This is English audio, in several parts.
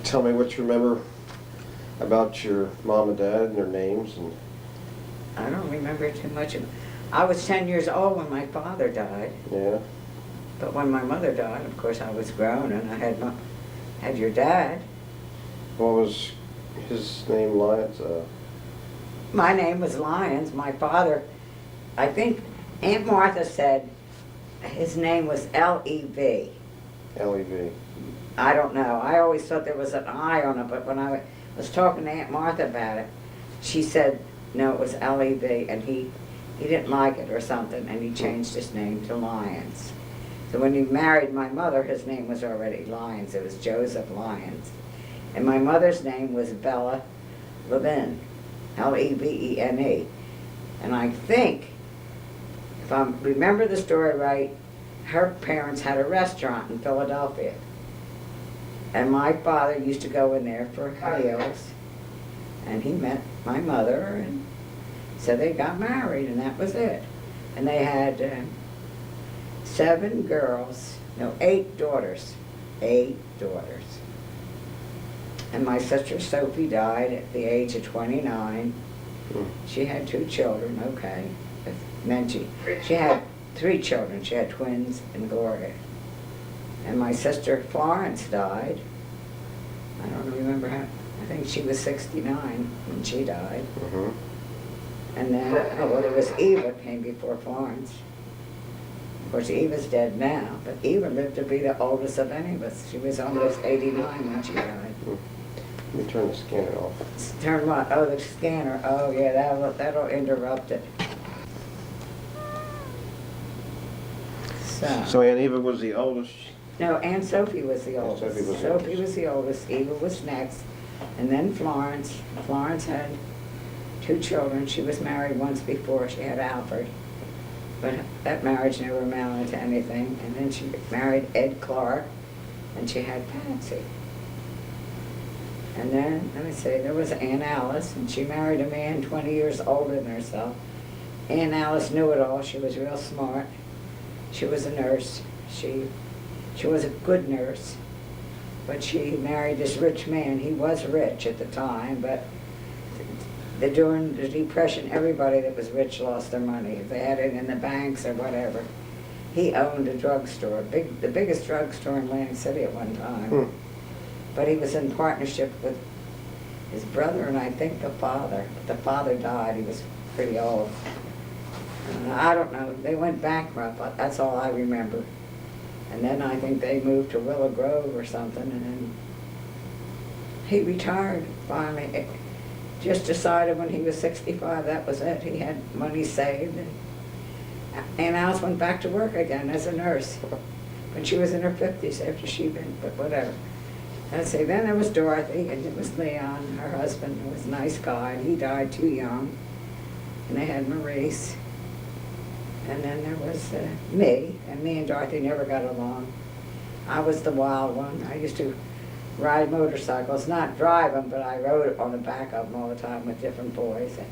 tell me what you remember about your mom and dad and their names. And I don't remember too much. I was 10 years old when my father died. yeah. But when my mother died, of course, I was grown, and I had your dad. What was his name? Lyons? My name was Lyons. My father, I think Aunt Martha said his name was L-E-V. L-E-V. I don't know. I always thought there was an I on it, but when I was talking to Aunt Martha about it, she said, no, it was L-E-V, and he didn't like it or something, and he changed his name to Lyons. So when he married my mother, his name was already Lyons. It was Joseph Lyons. And my mother's name was Bella Levine, L-E-V-E-N-E. And I think, if I remember the story right, her parents had a restaurant in Philadelphia. And my father used to go in there for meals. And he met my mother, and so they got married, and that was it. And they had 8 daughters. 8 daughters. And my sister Sophie died at the age of 29. She had 2 children, okay. Then she had 3 children. She had twins and Gloria. And my sister Florence died. I don't remember how. I think she was 69 when she died. And then, there was Eva came before Florence. Of course, Eva's dead now, but Eva lived to be the oldest of any of us. She was almost 89 when she died. Let me turn the scanner off. Turn what? Oh, the scanner. Oh, yeah, that'll interrupt it. So Aunt Eva was the oldest? No, Aunt Sophie was the oldest. Sophie was the oldest. Eva was next. And then Florence. Florence had 2 children. She was married once before. She had Alfred. But that marriage never amounted to anything. And then she married Ed Clark, and she had Patsy. And then, let me see, there was Aunt Alice, and she married a man 20 years older than herself. Aunt Alice knew it all. She was real smart. She was a nurse. She was a good nurse. But she married this rich man. He was rich at the time, but during the Depression, everybody that was rich lost their money. If they had it in the banks or whatever. He owned a drugstore, the biggest drugstore in Atlantic City at one time. But he was in partnership with his brother and I think the father. But the father died. He was pretty old. I don't know. They went bankrupt. That's all I remember. And then I think they moved to Willow Grove or something, and then he retired finally. Just decided when he was 65, that was it. He had money saved. And Aunt Alice went back to work again as a nurse when she was in her 50s after she'd been, but whatever. And say, then there was Dorothy, and it was Leon, her husband, who was a nice guy, and he died too young. And they had Maurice. And then there was me, and me and Dorothy never got along. I was the wild one. I used to ride motorcycles, not drive them, but I rode on the back of them all the time with different boys. And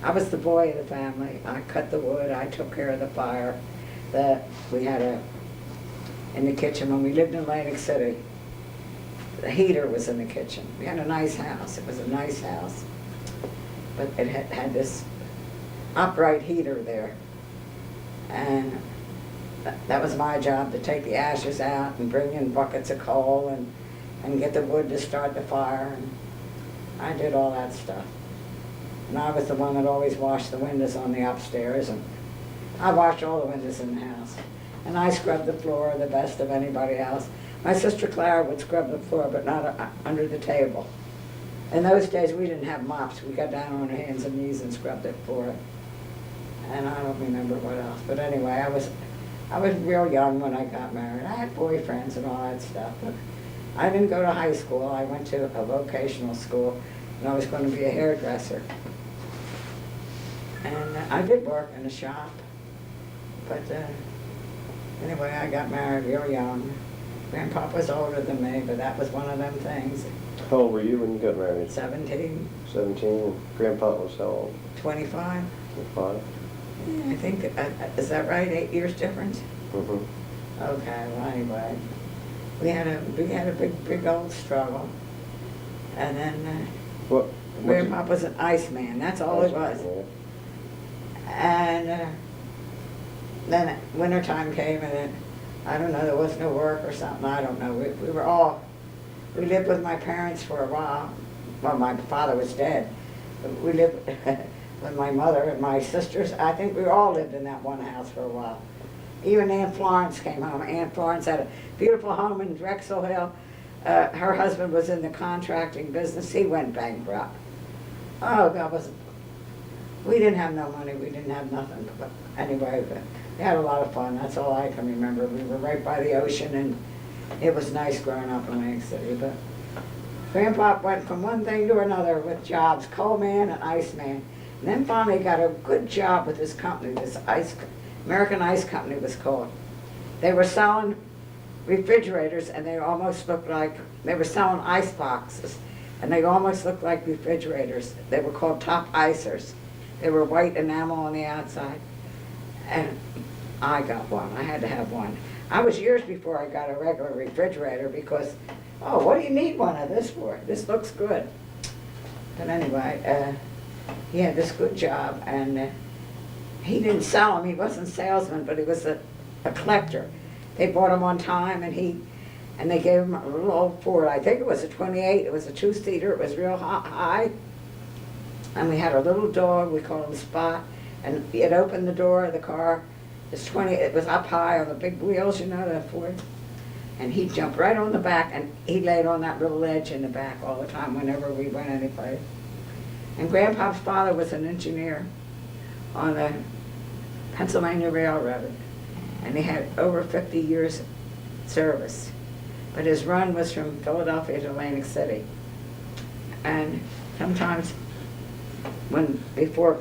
I was the boy of the family. I cut the wood, I took care of the fire. We had in the kitchen when we lived in Atlantic City. The heater was in the kitchen. We had a nice house. It was a nice house. But it had this upright heater there. And that was my job, to take the ashes out and bring in buckets of coal and get the wood to start the fire. And I did all that stuff. And I was the one that always washed the windows on the upstairs. And I washed all the windows in the house. And I scrubbed the floor the best of anybody else. My sister Clara would scrub the floor, but not under the table. In those days, we didn't have mops. We got down on our hands and knees and scrubbed it for it. And I don't remember what else. But anyway, I was real young when I got married. I had boyfriends and all that stuff. But I didn't go to high school. I went to a vocational school, and I was going to be a hairdresser. And I did work in a shop. But anyway, I got married real young. Grandpa was older than me, but that was one of them things. How old were you when you got married? 17. 17. Grandpa was how old? 25. 25. Yeah, I think, is that right? 8 years difference? Okay, well anyway, we had a big old struggle. And then What? Grandpa was an iceman, that's all it was. And then wintertime came and then, I don't know, there was no work or something, I don't know. We lived with my parents for a while. Well, my father was dead. We lived with my mother and my sisters. I think we all lived in that one house for a while. Even Aunt Florence came home. Aunt Florence had a beautiful home in Drexel Hill. Her husband was in the contracting business. He went bankrupt. Oh, we didn't have no money. We didn't have nothing. But anyway, we had a lot of fun. That's all I can remember. We were right by the ocean, and it was nice growing up in Atlantic City. But Grandpa went from one thing to another with jobs, coal man and ice man. And then finally got a good job with this company, this American Ice Company was called. They were selling refrigerators, and they almost looked like, they were selling ice boxes, and they almost looked like refrigerators. They were called top icers. They were white enamel on the outside. And I got one. I had to have one. I was years before I got a regular refrigerator because, oh, what do you need one of this for? This looks good. But anyway, he had this good job, and he didn't sell them. He wasn't a salesman, but he was a collector. They bought him on time, and they gave him a little old Ford. I think it was a 28. It was a two-seater. It was real high. And we had a little dog. We called him Spot. And he had opened the door of the car. It was up high on the big wheels, you know, the Ford. And he jumped right on the back, and he laid on that little ledge in the back all the time whenever we went anyplace. And Grandpa's father was an engineer on the Pennsylvania Railroad, and he had over 50 years service. But his run was from Philadelphia to Atlantic City. And sometimes before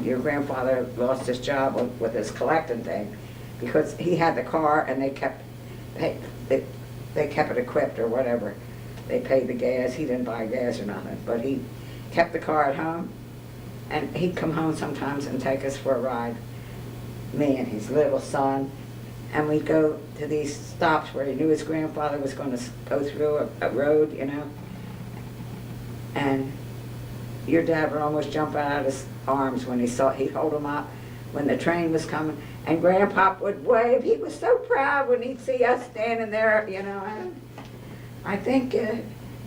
your grandfather lost his job with his collecting thing, because he had the car and they kept it equipped or whatever. They paid the gas. He didn't buy gas or nothing, but he kept the car at home, and he'd come home sometimes and take us for a ride, me and his little son, and we'd go to these stops where he knew his grandfather was going to go through a road, you know, and your dad would almost jump out of his arms when he'd hold him up when the train was coming, and Grandpa would wave. He was so proud when he'd see us standing there, you know. And I think the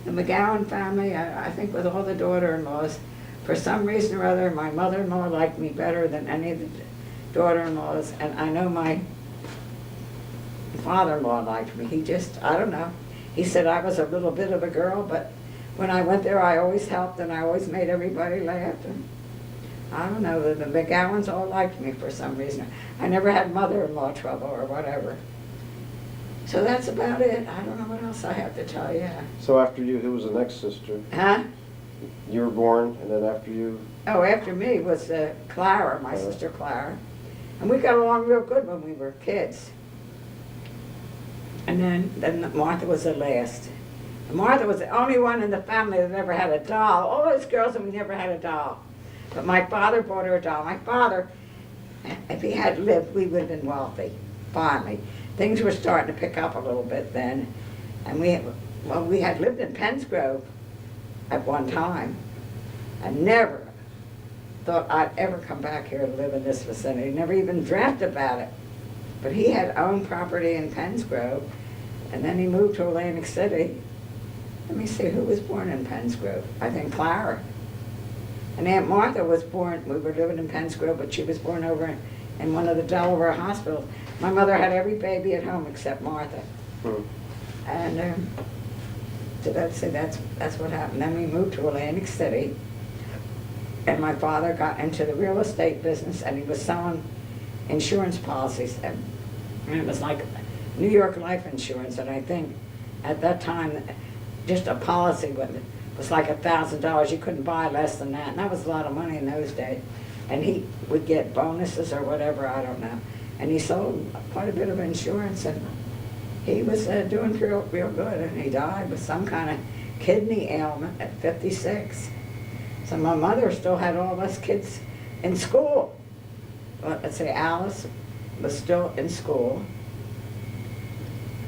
McGowan family, I think with all the daughter-in-laws, for some reason or other, my mother-in-law liked me better than any of the daughter-in-laws, and I know my father-in-law liked me. He just, I don't know. He said I was a little bit of a girl, but when I went there, I always helped, and I always made everybody laugh. And I don't know, the McGowans all liked me for some reason. I never had mother-in-law trouble or whatever. So that's about it. I don't know what else I have to tell you. So after you, who was the next sister? Huh? You were born, and then after you? Oh, after me was Clara, my sister Clara. And we got along real good when we were kids. And then Martha was the last. Martha was the only one in the family that never had a doll. All those girls, and we never had a doll. But my father bought her a doll. My father, if he had lived, we would have been wealthy, finally. Things were starting to pick up a little bit then. And we had lived in Pennsgrove at one time. I never thought I'd ever come back here to live in this vicinity. Never even dreamt about it. But he had owned property in Pennsgrove, and then he moved to Atlantic City. Let me see, who was born in Pennsgrove? I think Clara. And Aunt Martha was born, we were living in Pennsgrove, but she was born over in one of the Delaware hospitals. My mother had every baby at home except Martha. And so that's what happened. Then we moved to Atlantic City, and my father got into the real estate business, and he was selling insurance policies. And it was like New York life insurance, and I think at that time, just a policy was like $1,000. You couldn't buy less than that, and that was a lot of money in those days. And he would get bonuses or whatever, I don't know. And he sold quite a bit of insurance, and he was doing real good. And he died with some kind of kidney ailment at 56. So my mother still had all us kids in school. Well, let's say Alice was still in school,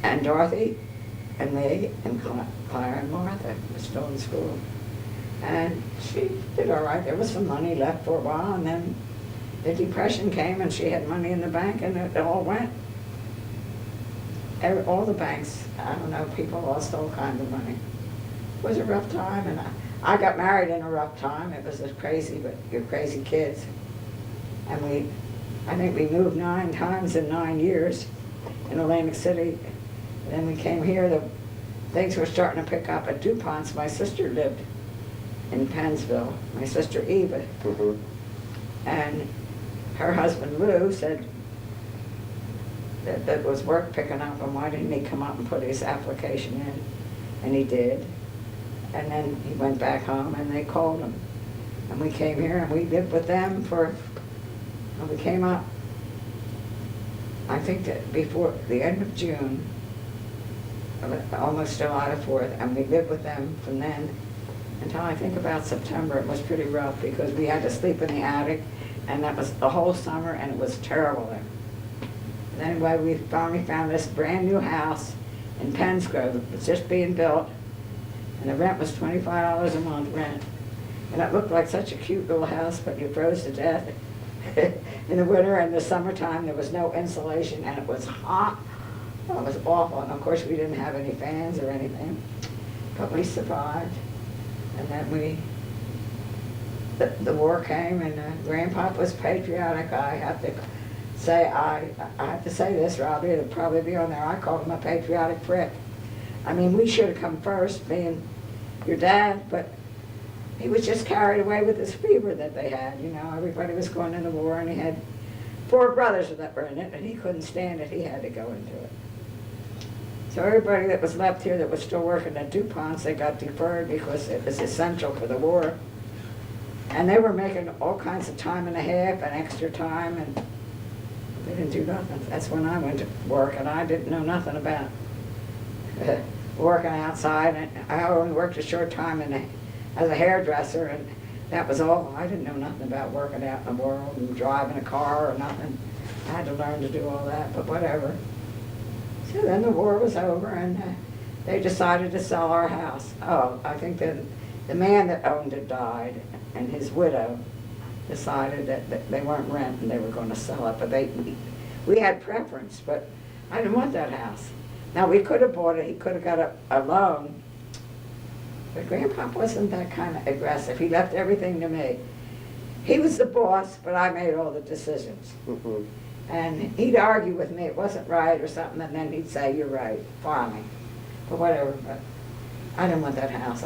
and Dorothy and me and Clara and Martha were still in school. And she did all right. There was some money left for a while, and then the Depression came and she had money in the bank, and it all went. All the banks, I don't know, people lost all kinds of money. It was a rough time, and I got married in a rough time. It was crazy, but you're crazy kids. And I think we moved 9 times in 9 years in Atlantic City. And then we came here, things were starting to pick up at DuPont's. My sister lived in Pennsville, my sister Eva. Mm-hmm. And her husband Lou said that there was work picking up, and why didn't he come up and put his application in? And he did. And then he went back home, and they called him. And we came here, and we lived with them we came up, I think that before the end of June, almost July the 4th, and we lived with them from then until I think about September. It was pretty rough because we had to sleep in the attic, and that was the whole summer, and it was terrible there. And anyway, we finally found this brand new house in Pennsgrove. It was just being built, and the rent was $25 a month rent. And it looked like such a cute little house, but you froze to death. In the winter and the summertime, there was no insulation, and it was hot. Oh, it was awful. And of course, we didn't have any fans or anything, but we survived. And then the war came, and Grandpa was patriotic. I have to say this, Robbie. It'll probably be on there. I called him a patriotic prick. I mean, we should have come first, being your dad, but he was just carried away with this fever that they had. You know, everybody was going into the war, and he had 4 brothers that were in it, and he couldn't stand it. He had to go into it. So everybody that was left here that was still working at DuPont's, they got deferred because it was essential for the war. And they were making all kinds of time and a half and extra time, and they didn't do nothing. That's when I went to work, and I didn't know nothing about working outside. And I only worked a short time as a hairdresser, and that was all. I didn't know nothing about working out in the world and driving a car or nothing. I had to learn to do all that, but whatever. So then the war was over, and they decided to sell our house. Oh, I think the man that owned it died, and his widow decided that they weren't renting, they were going to sell it. But we had preference, but I didn't want that house. Now, we could have bought it. He could have got a loan. But Grandpa wasn't that kind of aggressive. He left everything to me. He was the boss, but I made all the decisions. Mm-hmm. And he'd argue with me, it wasn't right or something, and then he'd say, you're right, finally. But whatever, but I didn't want that house.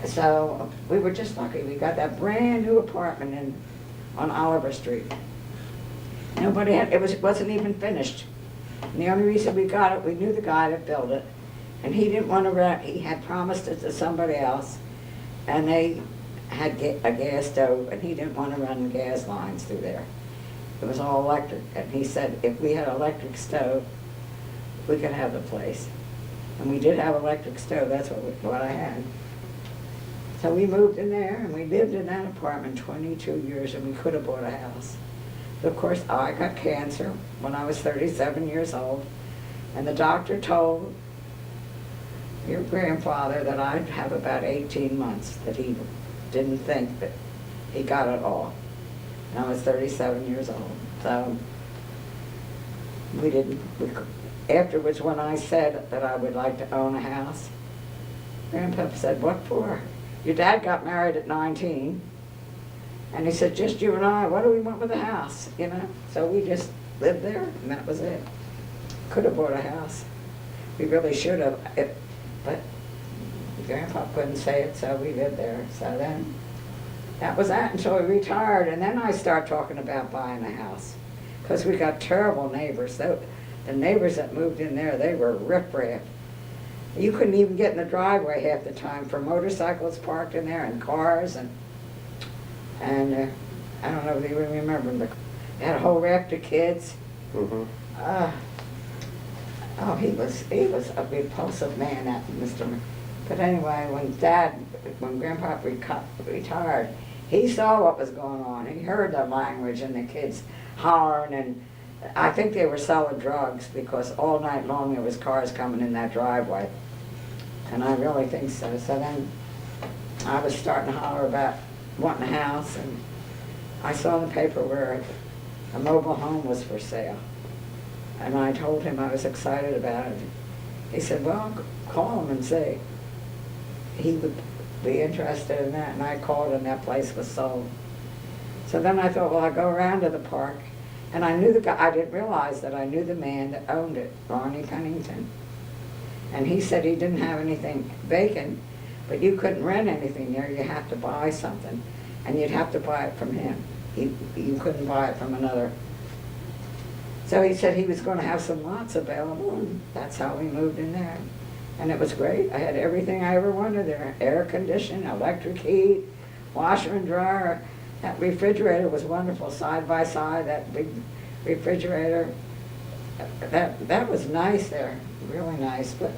So we were just lucky. We got that brand new apartment on Oliver Street. Nobody had, it wasn't even finished. And the only reason we got it, we knew the guy that built it. And he didn't want to rent, he had promised it to somebody else, and they had a gas stove, and he didn't want to run gas lines through there. It was all electric, and he said if we had an electric stove, we could have the place. And we did have an electric stove, that's what I had. So we moved in there, and we lived in that apartment 22 years, and we could have bought a house. But of course, I got cancer when I was 37 years old, and the doctor told your grandfather that I'd have about 18 months, that he didn't think that he got it all. And I was 37 years old. So afterwards, when I said that I would like to own a house, Grandpa said, what for? Your dad got married at 19, and he said, just you and I, what do we want with a house, you know? So we just lived there, and that was it. Could have bought a house. We really should have. But Grandpa couldn't say it, so we lived there. So then, that was that until we retired, and then I started talking about buying a house. Because we got terrible neighbors. The neighbors that moved in there, they were riffraff. You couldn't even get in the driveway half the time for motorcycles parked in there and cars, and I don't know if you remember, but they had a whole raft of kids. Mm-hmm. Oh, he was a repulsive man, that Mr. But anyway, when Grandpa retired, he saw what was going on. He heard the language and the kids hollering, and I think they were selling drugs because all night long there was cars coming in that driveway. And I really think so. So then I was starting to holler about wanting a house, and I saw in the paper where a mobile home was for sale. And I told him I was excited about it. He said, well, call him and see. He would be interested in that, and I called and that place was sold. So then I thought, well, I'll go around to the park. And I knew the guy, I didn't realize that I knew the man that owned it, Ronnie Pennington. And he said he didn't have anything vacant, but you couldn't rent anything there, you have to buy something. And you'd have to buy it from him. You couldn't buy it from another. So he said he was going to have some lots available, and that's how we moved in there. And it was great. I had everything I ever wanted there. Air conditioning, electric heat, washer and dryer. That refrigerator was wonderful, side by side, that big refrigerator. That was nice there, really nice. But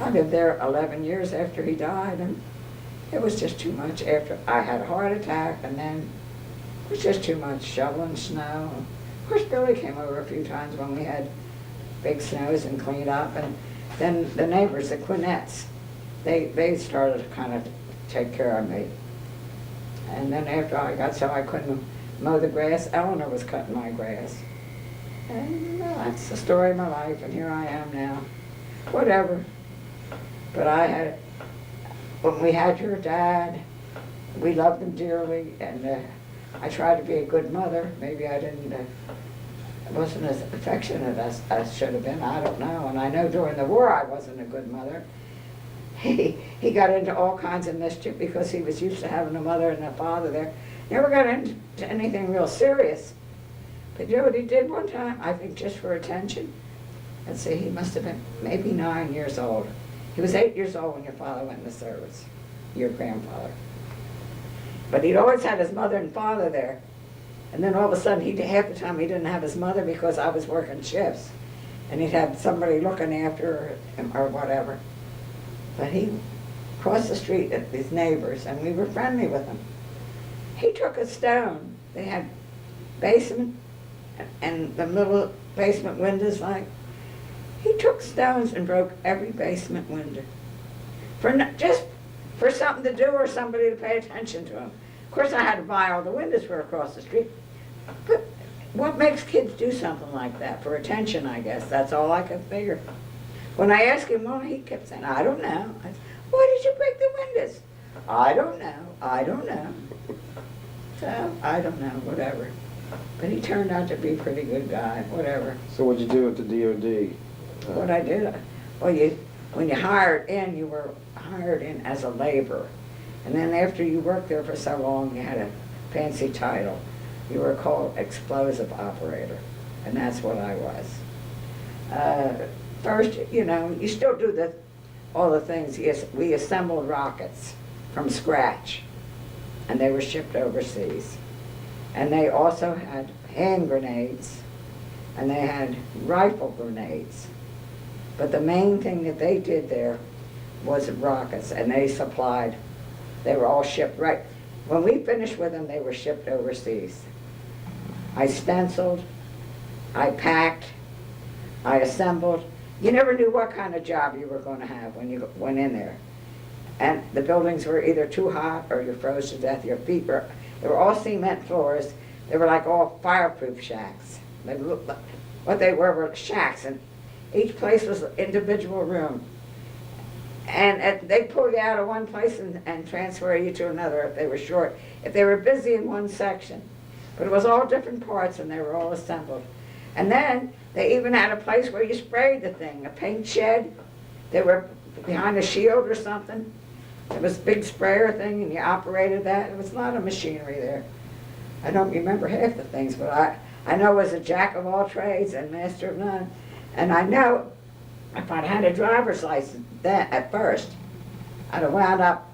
I lived there 11 years after he died, and it was just too much. After I had a heart attack, and then it was just too much shoveling snow. Of course, Billy came over a few times when we had big snows and cleaned up. And then the neighbors, the Quinnetts, they started to kind of take care of me. And then after I got so I couldn't mow the grass, Eleanor was cutting my grass. And well, that's the story of my life, and here I am now. Whatever. But when we had your dad, we loved him dearly, and I tried to be a good mother. Maybe I wasn't as affectionate as I should have been, I don't know. And I know during the war I wasn't a good mother. He got into all kinds of mischief because he was used to having a mother and a father there. Never got into anything real serious. But you know what he did one time? I think just for attention. Let's see, he must have been maybe 9 years old. He was 8 years old when your father went in the service, your grandfather. But he'd always had his mother and father there. And then all of a sudden, half the time he didn't have his mother because I was working shifts. And he'd have somebody looking after him or whatever. But he crossed the street at his neighbors, and we were friendly with him. He took a stone. They had basement and the little basement windows like. He took stones and broke every basement window. Just for something to do or somebody to pay attention to him. Of course, I had to buy all the windows for across the street. But what makes kids do something like that? For attention, I guess. That's all I could figure. When I asked him why, he kept saying, I don't know. I said, why did you break the windows? I don't know. I don't know. So, I don't know, whatever. But he turned out to be a pretty good guy, whatever. So what'd you do with the DOD? What I did, well, when you hired in, you were hired in as a laborer. And then after you worked there for so long, you had a fancy title. You were called explosive operator, and that's what I was. First, you know, you still do all the things. Yes, we assembled rockets from scratch, and they were shipped overseas. And they also had hand grenades, and they had rifle grenades. But the main thing that they did there was rockets, and they were all shipped right. When we finished with them, they were shipped overseas. I stenciled, I packed, I assembled. You never knew what kind of job you were going to have when you went in there. And the buildings were either too hot or you froze to death. Your feet they were all cement floors. They were like all fireproof shacks. They looked like, what they were shacks, and each place was an individual room. And they pull you out of one place and transfer you to another if they were short, if they were busy in one section. But it was all different parts, and they were all assembled. And then they even had a place where you sprayed the thing, a paint shed. They were behind a shield or something. There was a big sprayer thing, and you operated that. There was a lot of machinery there. I don't remember half the things, but I know I was a jack of all trades and master of none. And I know if I'd had a driver's license then, at first, I'd have wound up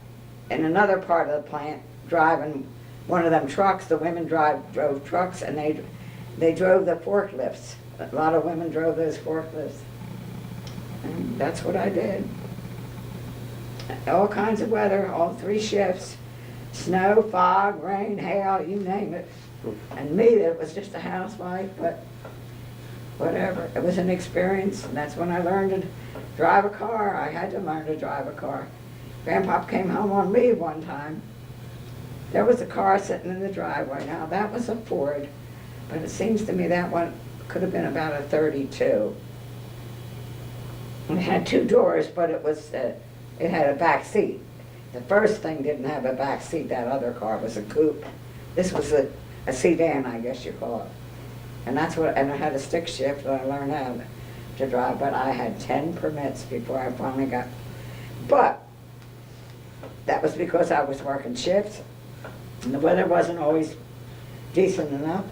in another part of the plant driving one of them trucks. The women drove trucks, and they drove the forklifts. A lot of women drove those forklifts. And that's what I did. All kinds of weather, all 3 shifts. Snow, fog, rain, hail, you name it. And me, it was just a housewife, but whatever. It was an experience, and that's when I learned to drive a car. I had to learn to drive a car. Grandpa came home on leave one time. There was a car sitting in the driveway. Now, that was a Ford, but it seems to me that one could have been about a 32. It had two doors, but it had a back seat. The first thing didn't have a back seat. That other car was a coupe. This was a sedan, I guess you call it. And and it had a stick shift that I learned how to drive, but I had 10 permits before I finally got, but that was because I was working shifts, and the weather wasn't always decent enough,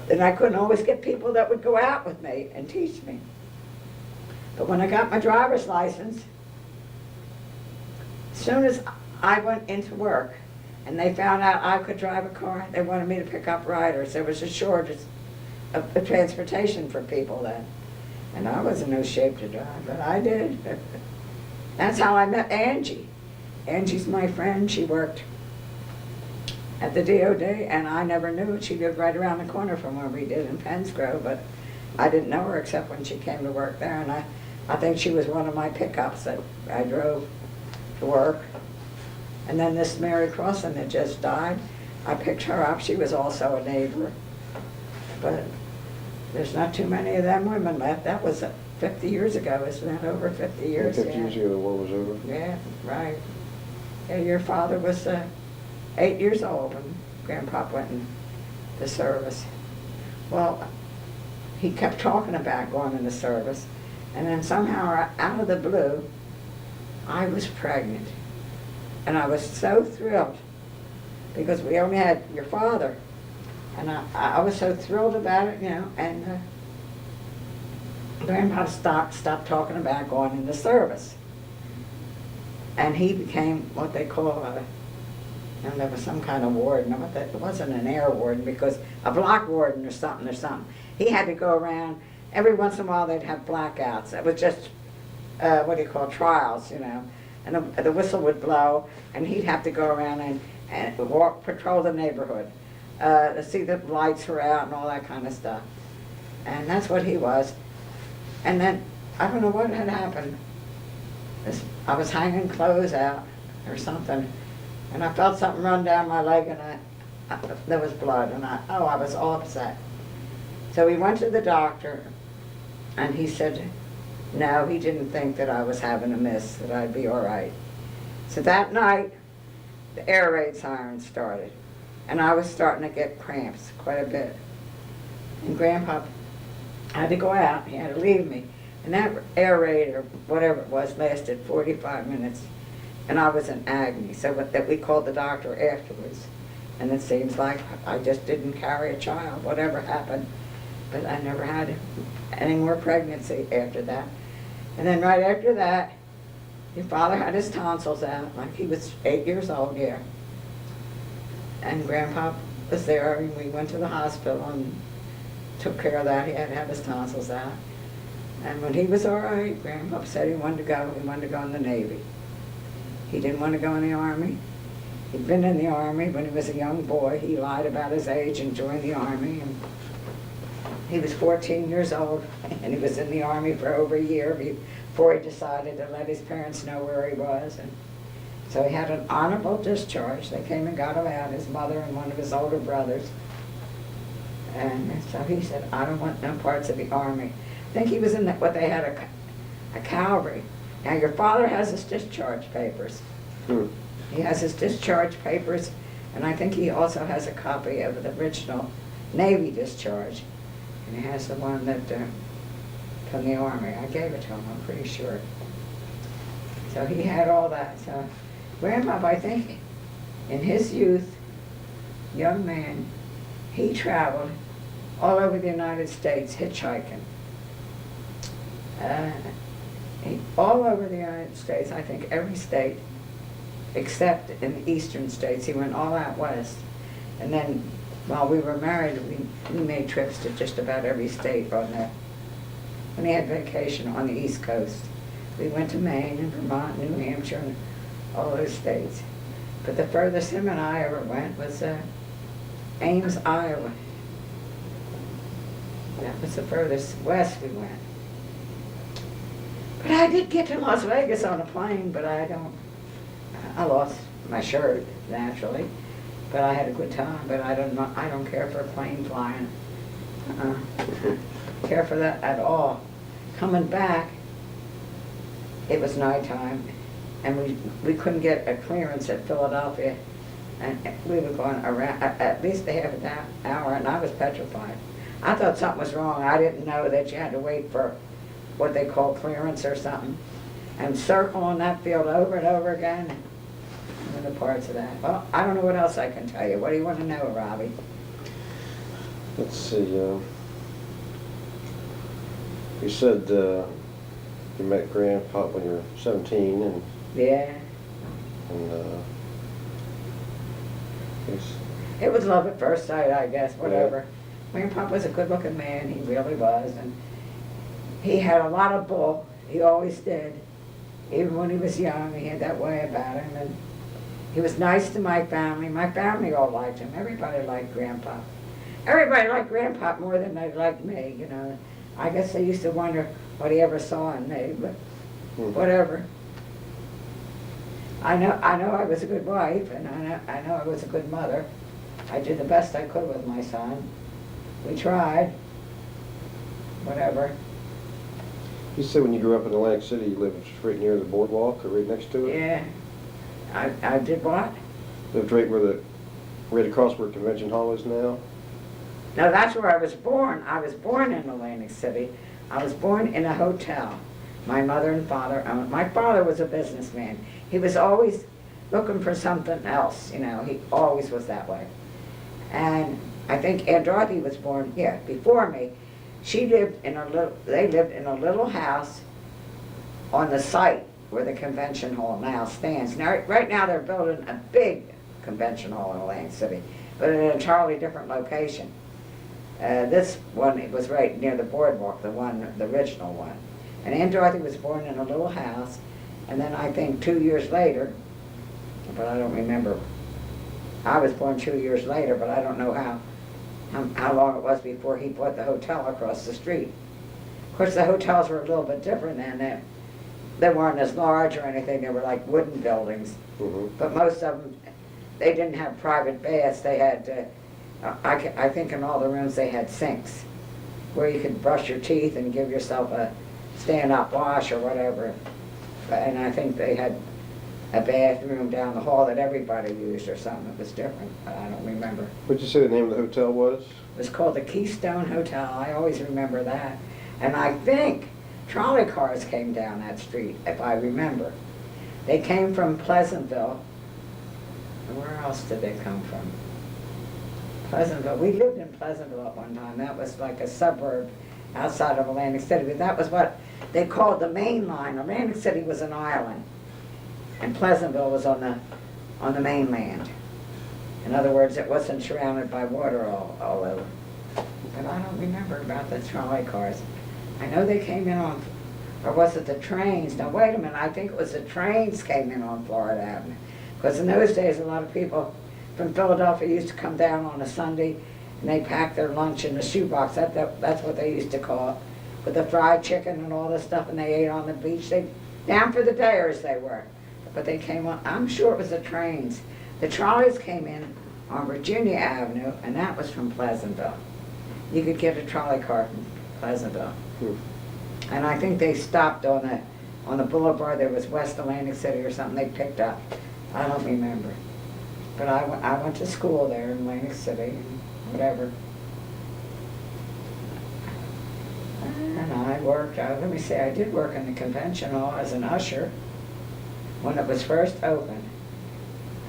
and I couldn't always get people that would go out with me and teach me. But when I got my driver's license, as soon as I went into work, and they found out I could drive a car, they wanted me to pick up riders. There was a shortage of transportation for people then. And I was in no shape to drive, but I did. That's how I met Angie. Angie's my friend. She worked at the DOD, and I never knew it. She lived right around the corner from where we did in Pennsgrove, but I didn't know her except when she came to work there, and I think she was one of my pickups that I drove to work. And then this Mary Crossan that just died, I picked her up. She was also a neighbor. But there's not too many of them women left. That was 50 years ago, isn't that over 50 years? 50 years ago the war was over? Yeah, right. Yeah, your father was 8 years old when Grandpa went in the service. Well, he kept talking about going in the service, and then somehow out of the blue, I was pregnant. And I was so thrilled because we only had your father. And I was so thrilled about it, you know, and Grandpa stopped talking about going in the service. And he became what they call and there was some kind of warden. It wasn't an air warden, because a block warden or something. He had to go around, every once in a while they'd have blackouts. It was just, trials, you know. And the whistle would blow, and he'd have to go around and patrol the neighborhood. To see the lights were out and all that kind of stuff. And that's what he was. And then, I don't know what had happened. I was hanging clothes out or something, and I felt something run down my leg, and there was blood, and I was all upset. So we went to the doctor, and he said, no, he didn't think that I was having a miss, that I'd be all right. So that night, the air raid siren started. And I was starting to get cramps quite a bit. And Grandpa had to go out, he had to leave me. And that air raid, or whatever it was, lasted 45 minutes. And I was in agony, so that we called the doctor afterwards. And it seems like I just didn't carry a child, whatever happened. But I never had any more pregnancy after that. And then right after that, your father had his tonsils out, like he was 8 years old, yeah. And Grandpa was there, and we went to the hospital and took care of that. He had to have his tonsils out. And when he was all right, Grandpa said he wanted to go. He wanted to go in the Navy. He didn't want to go in the Army. He'd been in the Army when he was a young boy. He lied about his age and joined the Army. And he was 14 years old, and he was in the Army for over a year before he decided to let his parents know where he was. And so he had an honorable discharge. They came and got him out, his mother and one of his older brothers. And so he said, I don't want no parts of the Army. I think he was in what they had a cavalry. Now your father has his discharge papers. He has his discharge papers, and I think he also has a copy of the original Navy discharge. And he has the one that from the Army. I gave it to him, I'm pretty sure. So he had all that. So Grandpa, I think, in his youth, young man, he traveled all over the United States hitchhiking. All over the United States, I think every state, except in the eastern states. He went all out west. And then while we were married, we made trips to just about every state on that. When he had vacation on the East Coast, we went to Maine and Vermont, New Hampshire, and all those states. But the furthest him and I ever went was Ames, Iowa. That was the furthest west we went. But I did get to Las Vegas on a plane, but I lost my shirt, naturally. But I had a good time, but I don't care for plane flying. Care for that at all. Coming back, it was nighttime, and we couldn't get a clearance at Philadelphia, and we were going around at least a half an hour, and I was petrified. I thought something was wrong. I didn't know that you had to wait for what they call clearance or something, and circle on that field over and over again. And the parts of that. Well, I don't know what else I can tell you. What do you want to know, Robbie? Let's see, you said you met Grandpa when you were 17, and Yeah. It was love at first sight, I guess, whatever. Grandpa was a good-looking man, he really was, and he had a lot of bull. He always did. Even when he was young, he had that way about him, and he was nice to my family. My family all liked him. Everybody liked Grandpa. Everybody liked Grandpa more than they liked me, you know. I guess they used to wonder what he ever saw in me, but whatever. I know I was a good wife, and I know I was a good mother. I did the best I could with my son. We tried. Whatever. You said when you grew up in Atlantic City, you lived right near the boardwalk, or right next to it? Yeah. I did what? Lived right across where Convention Hall is now? No, that's where I was born. I was born in Atlantic City. I was born in a hotel. My mother and father owned. My father was a businessman. He was always looking for something else, you know. He always was that way. And I think Aunt Dorothy was born, before me. They lived in a little house on the site where the convention hall now stands. Now, right now they're building a big convention hall in Atlantic City, but in an entirely different location. This one, it was right near the boardwalk, the original one. And Aunt Dorothy was born in a little house, and then I think 2 years later, but I don't remember. I was born 2 years later, but I don't know how long it was before he bought the hotel across the street. Of course, the hotels were a little bit different then. They weren't as large or anything. They were like wooden buildings. But most of them, they didn't have private baths. They had, I think in all the rooms they had sinks where you could brush your teeth and give yourself a stand-up wash or whatever. And I think they had a bathroom down the hall that everybody used or something. It was different, but I don't remember. What'd you say the name of the hotel was? It was called the Keystone Hotel. I always remember that. And I think trolley cars came down that street, if I remember. They came from Pleasantville. Where else did they come from? Pleasantville. We lived in Pleasantville at one time. That was like a suburb outside of Atlantic City. But that was what they called the main line. Atlantic City was an island, and Pleasantville was on the mainland. In other words, it wasn't surrounded by water all over. But I don't remember about the trolley cars. I know they came in on, or was it the trains? Now wait a minute, I think it was the trains came in on Florida Avenue. Because in those days, a lot of people from Philadelphia used to come down on a Sunday, and they packed their lunch in the shoebox. That's what they used to call it. With the fried chicken and all this stuff, and they ate on the beach. They down for the dayers they were. But they came on, I'm sure it was the trains. The trolleys came in on Virginia Avenue, and that was from Pleasantville. You could get a trolley car from Pleasantville. And I think they stopped on the boulevard. There was West Atlantic City or something they picked up. I don't remember. But I went to school there in Atlantic City and whatever. And I worked, let me say, I did work in the convention hall as an usher when it was first opened.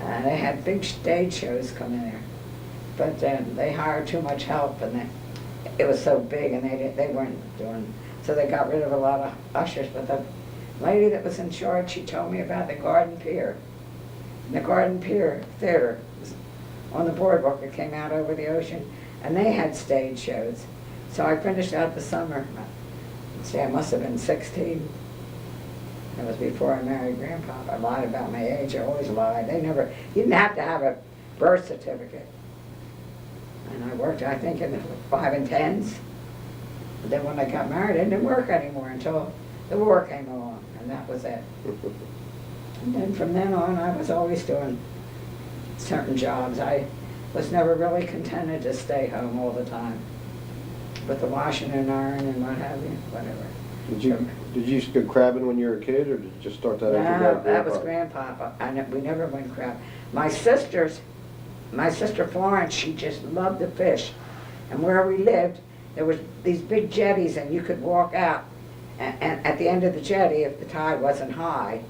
They had big stage shows come in there. But then they hired too much help, and it was so big, and they weren't doing, so they got rid of a lot of ushers. But the lady that was in charge, she told me about the Garden Pier. And the Garden Pier Theater was on the boardwalk that came out over the ocean, and they had stage shows. So I finished out the summer. See, I must have been 16. That was before I married Grandpa. I lied about my age. I always lied. You didn't have to have a birth certificate. And I worked, I think, in the 5 and 10s. But then when I got married, it didn't work anymore until the war came along, and that was it. And then from then on, I was always doing certain jobs. I was never really contented to stay home all the time with the washing and iron and what have you, whatever. Did you used to go crabbing when you were a kid, or did you just start that after you No, got that was Grandpa? Grandpapa. We never went crab. My sister Florence, she just loved to fish. And where we lived, there was these big jetties, and you could walk out, and at the end of the jetty, if the tide wasn't high,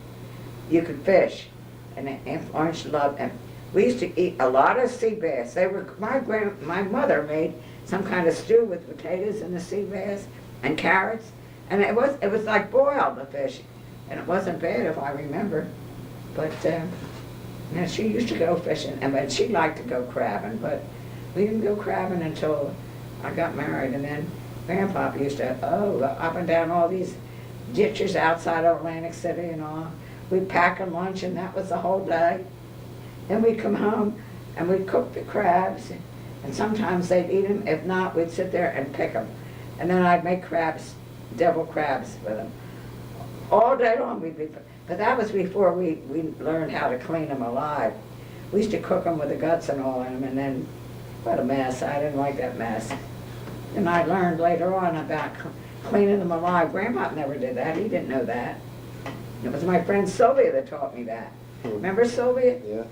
you could fish. And Aunt Florence loved, and we used to eat a lot of sea bass. They were, my mother made some kind of stew with potatoes and the sea bass and carrots, and it was like boiled, the fish, and it wasn't bad if I remember. But now she used to go fishing, but she liked to go crabbing, but we didn't go crabbing until I got married. And then Grandpapa used to, up and down all these ditches outside of Atlantic City and all. We'd pack them lunch, and that was the whole day. Then we'd come home, and we'd cook the crabs, and sometimes they'd eat them. If not, we'd sit there and pick them. And then I'd make crabs, devil crabs with them. All day long we'd be, but that was before we learned how to clean them alive. We used to cook them with the guts and all in them, and then, what a mess. I didn't like that mess. And I learned later on about cleaning them alive. Grandpa never did that. He didn't know that. It was my friend Sylvia that taught me that. Remember Sylvia? Yeah.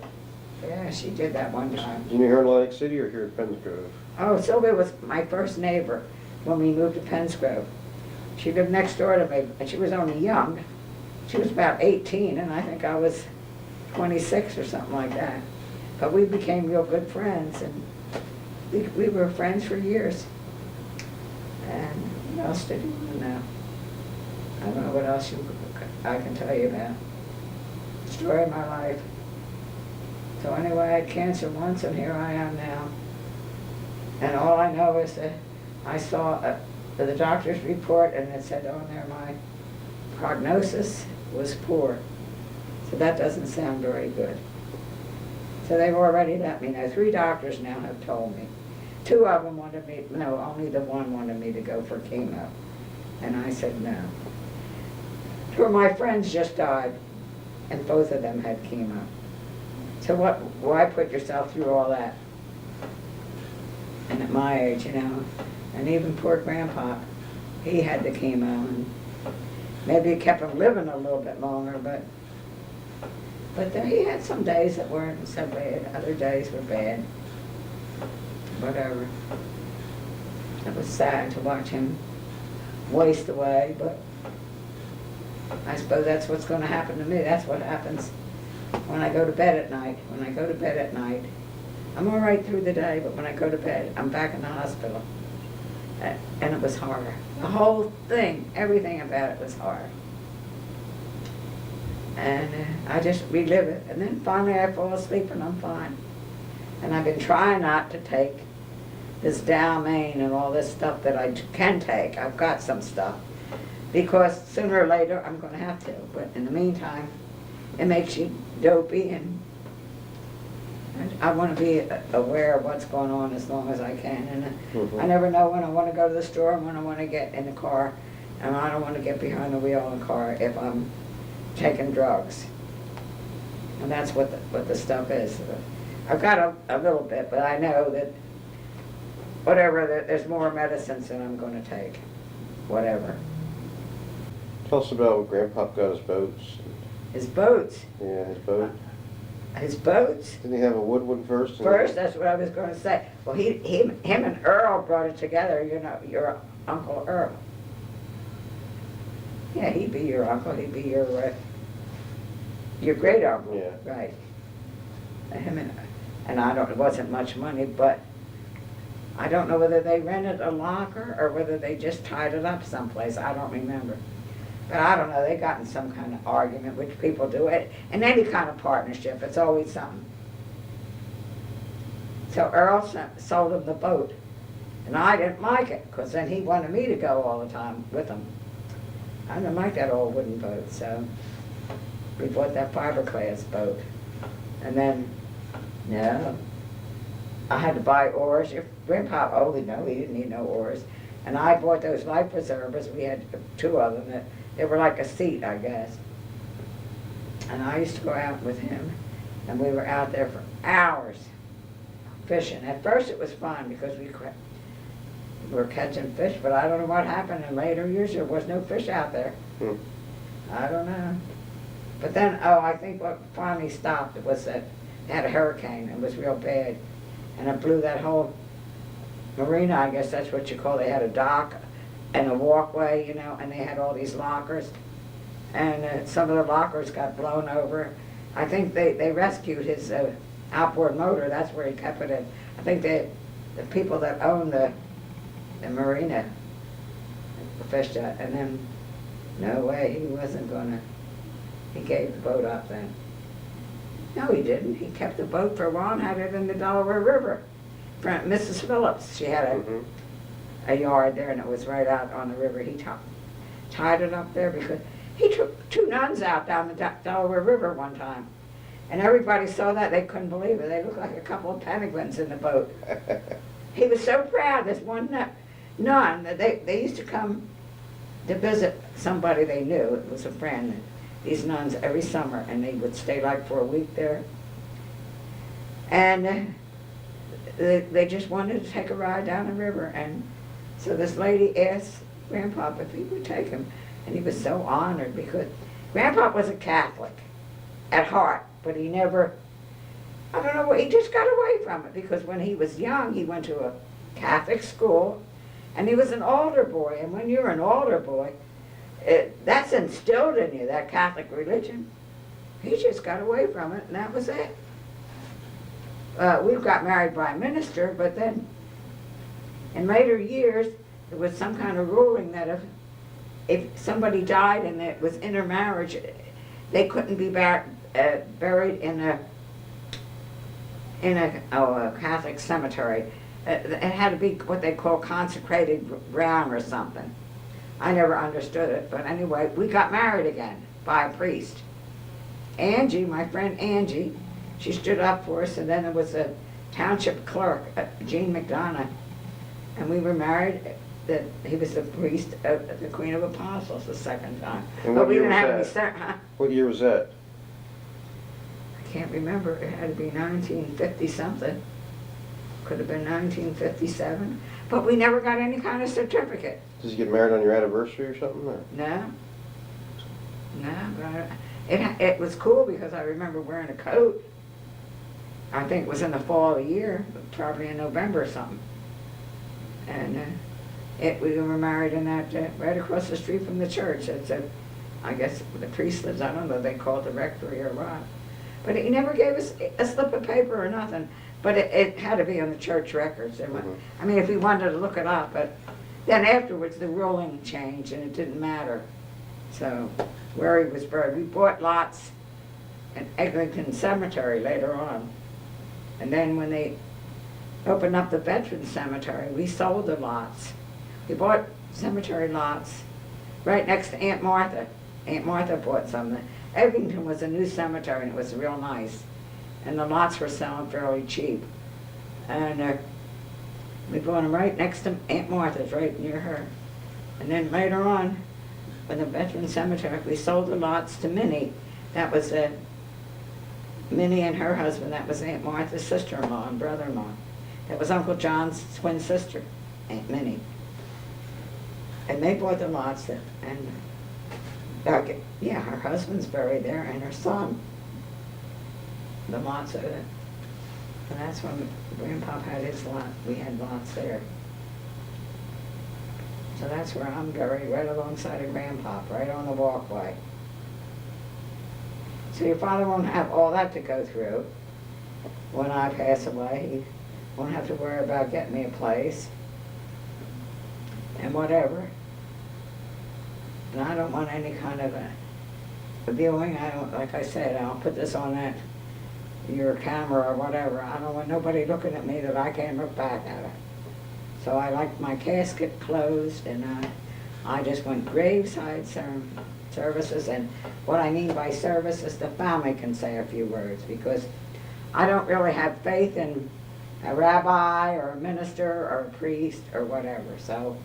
Yeah, she did that one time. Did you here in Atlantic City or here at Pennsgrove? Oh, Sylvia was my first neighbor when we moved to Pennsgrove. She lived next door to me, and she was only young. She was about 18, and I think I was 26 or something like that. But we became real good friends, and we were friends for years. And what else did you want to know? I don't know what else I can tell you about. Story of my life. So anyway, I had cancer once, and here I am now. And all I know is that I saw the doctor's report, and it said on there my prognosis was poor. So that doesn't sound very good. So they've already let me know. 3 doctors now have told me. 2 of them wanted me, no, only the one wanted me to go for chemo. And I said no. 2 of my friends just died, and both of them had chemo. So why put yourself through all that? And at my age, you know, and even poor Grandpa, he had the chemo, and maybe it kept him living a little bit longer, but then he had some days that weren't so bad, other days were bad. Whatever. It was sad to watch him waste away, but I suppose that's what's going to happen to me. That's what happens when I go to bed at night. When I go to bed at night, I'm all right through the day, but when I go to bed, I'm back in the hospital. And it was hard. The whole thing, everything about it was hard. And I just relive it. And then finally I fall asleep and I'm fine. And I've been trying not to take this Dalmane and all this stuff that I can take. I've got some stuff. Because sooner or later I'm going to have to. But in the meantime, it makes you dopey, and I want to be aware of what's going on as long as I can. And I never know when I want to go to the store and when I want to get in the car. And I don't want to get behind the wheel in the car if I'm taking drugs. And that's what the stuff is. I've got a little bit, but I know that whatever, there's more medicines than I'm going to take. Whatever. Tell us about when Grandpa got his boats. His boats? Yeah, his boat. His boats? Didn't he have a wood one first? First, that's what I was going to say. Well, him and Earl brought it together, you know, your Uncle Earl. Yeah, he'd be your uncle, he'd be your great uncle. Yeah. Right. And I don't, it wasn't much money, but I don't know whether they rented a locker or whether they just tied it up someplace. I don't remember. But I don't know, they got in some kind of argument, which people do. In any kind of partnership, it's always something. So Earl sold him the boat. And I didn't like it, because then he wanted me to go all the time with him. I didn't like that old wooden boat, so we bought that fiberglass boat. And then, no, I had to buy oars. Your Grandpa, oh, no, he didn't need no oars. And I bought those life preservers. We had 2 of them. They were like a seat, I guess. And I used to go out with him, and we were out there for hours fishing. At first it was fun because we were catching fish, but I don't know what happened in later years. There was no fish out there. I don't know. But then, I think what finally stopped was that they had a hurricane. It was real bad. And it blew that whole marina, I guess that's what you call it. They had a dock and a walkway, you know, and they had all these lockers. And some of the lockers got blown over. I think they rescued his outboard motor. That's where he kept it in. I think the people that owned the marina fished it. And then, no way, he wasn't gonna. He gave the boat up then. No, he didn't. He kept the boat for a while and had it in the Delaware River. Mrs. Phillips, she had a yard there, and it was right out on the river. He tied it up there because he took 2 nuns out down the Delaware River one time. And everybody saw that. They couldn't believe it. They looked like a couple of penguins in the boat. He was so proud. This one nun, they used to come to visit somebody they knew. It was a friend. These nuns every summer, and they would stay like for a week there. And they just wanted to take a ride down the river. And so this lady asked Grandpa if he would take him. And he was so honored because Grandpa was a Catholic at heart, but he never, I don't know, he just got away from it because when he was young, he went to a Catholic school, and he was an altar boy. And when you're an altar boy, that's instilled in you, that Catholic religion. He just got away from it, and that was it. We got married by a minister, but then in later years, there was some kind of ruling that if somebody died and it was intermarriage, they couldn't be buried in a Catholic cemetery. It had to be what they call consecrated ground or something. I never understood it, but anyway, we got married again by a priest. Angie, my friend Angie, she stood up for us, and then there was a township clerk, Jean McDonough, and we were married. He was the priest of the Queen of Apostles the second time. And but what we year didn't was have that? any. What year was that? I can't remember. It had to be 1950 something. Could have been 1957. But we never got any kind of certificate. Did you get married on your anniversary or something? Or? No. But it was cool because I remember wearing a coat. I think it was in the fall of the year, probably in November or something. And we were married in that, right across the street from the church. It's I guess the priest lives, I don't know, they call it the rectory or what. But he never gave us a slip of paper or nothing. But it had to be on the church records. I mean, if we wanted to look it up, but then afterwards the ruling changed and it didn't matter. So where he was buried, we bought lots at Eglinton Cemetery later on. And then when they opened up the Veterans Cemetery, we sold the lots. We bought cemetery lots right next to Aunt Martha. Aunt Martha bought some. Eglinton was a new cemetery and it was real nice. And the lots were selling fairly cheap. And we bought them right next to Aunt Martha's, right near her. And then later on, when the Veterans Cemetery, we sold the lots to Minnie. That was Minnie and her husband. That was Aunt Martha's sister-in-law and brother-in-law. That was Uncle John's twin sister, Aunt Minnie. And they bought the lots, and yeah, her husband's buried there, and her son. The lots of it. And that's when Grandpa had his lot. We had lots there. So that's where I'm buried, right alongside of Grandpa, right on the walkway. So your father won't have all that to go through when I pass away. He won't have to worry about getting me a place and whatever. And I don't want any kind of a viewing. I don't, like I said, I don't put this on your camera or whatever. I don't want nobody looking at me that I can't look back at it. So I like my casket closed, and I just want graveside services. And what I mean by service is the family can say a few words, because I don't really have faith in a rabbi or a minister or a priest or whatever. So